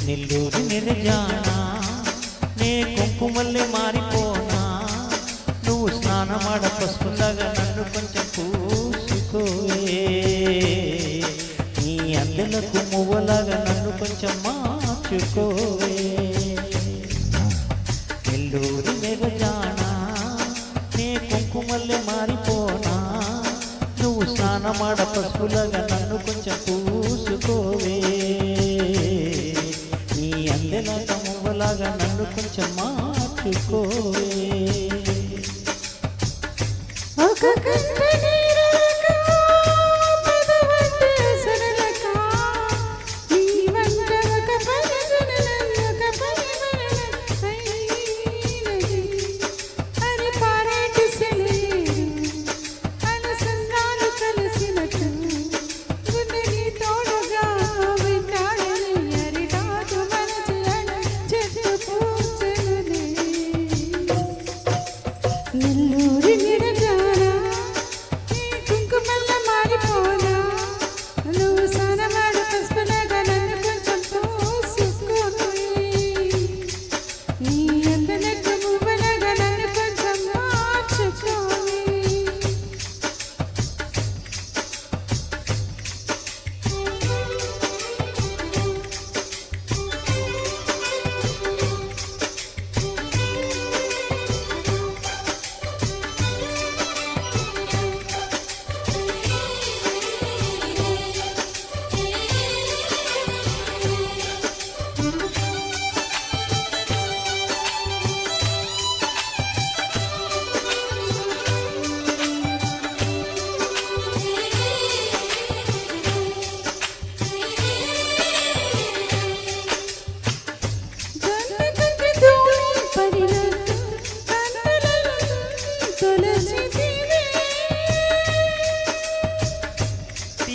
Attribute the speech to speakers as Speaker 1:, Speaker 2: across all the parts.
Speaker 1: నెల్లూరు నిర్జానా నే కుంకుమల్లే మారిపోనా నువ్వు స్నానమాడ పసుపులాగా నన్ను కొంచెం పూసుకోవే నీ అందెలకు మువ్వలాగా నన్ను కొంచెం మార్చుకోవే నెల్లూరు నిర్జానా నే కుంకుమల్లే మారిపోనా నువ్వు స్నానమాడ పసుపులాగా నన్ను కొంచెం పూసుకోవే నీ అందెలాగా మువ్వలాగా నన్ను కొంచెం మార్చుకోవే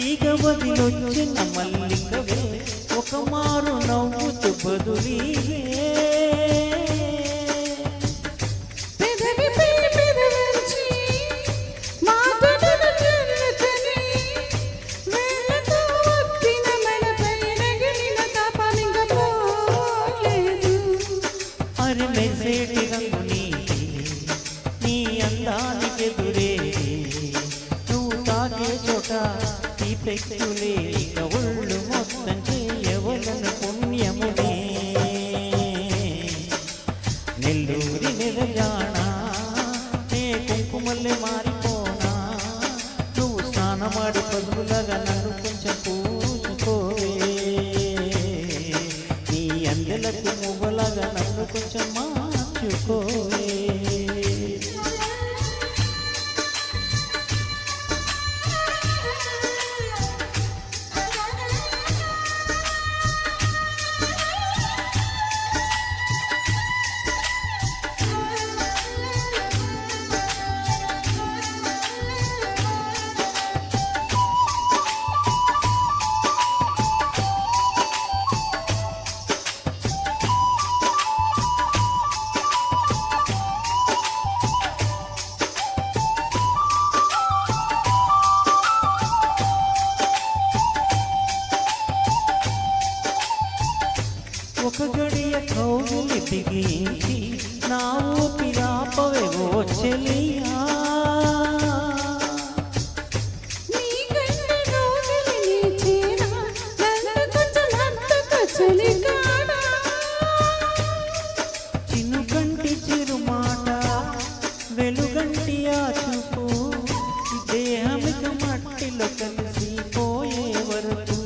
Speaker 1: తీగవదిలొచ్చిన మల్లికవే ఒక మారు నవ్వుతూ బదులీవే అరి మెసేటి రంగు నీ అందానికి ఎదురే నువ్వు తాకే చోట పెక్కులే ఇక ఒళ్ళు మొత్తం చేయవలను పుణ్యమునే నెల్లూరి నిర్జానా నే కుంకుమల్లే మారిపోనా నువ్వు స్నానమాడి పదులులాగా నన్ను కొంచెం పూసుకోవే నీ అందెలకు మువ్వలాగా నన్ను కొంచెం మార్చుకోవే ఒక గడియ కౌగిలి బిగించి నా ఊపిరాపవే ఓ చెలియా చినుకంటి చిరుమాట వెలుగంటి ఆ చూపు దేహమిక మట్టిలో కలిసిపోయే వరకు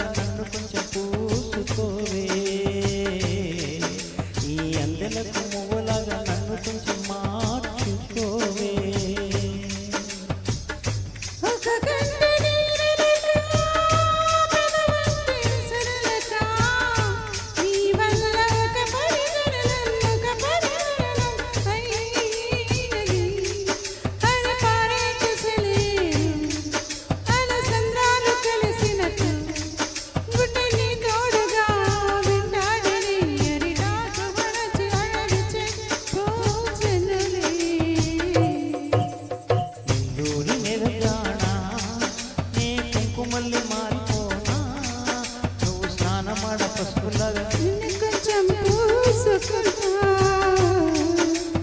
Speaker 1: నన్ను కొంచెం పూసుకోవే ఈ అందెలకు మువ్వలాగా నన్ను కొంచెం మార్చుకోవే పసుపులాగా
Speaker 2: నిన్ను కొంచెం పూసుకుంటా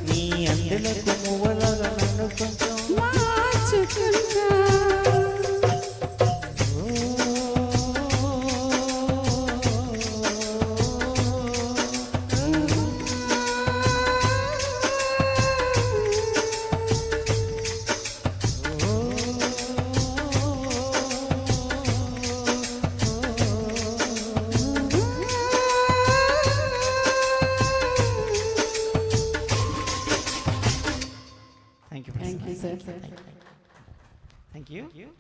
Speaker 1: నీ అందెలకు మువ్వలాగా నన్ను కొంచెం
Speaker 2: మార్చుకుంటా
Speaker 1: thank you
Speaker 2: thank you sir
Speaker 1: thank you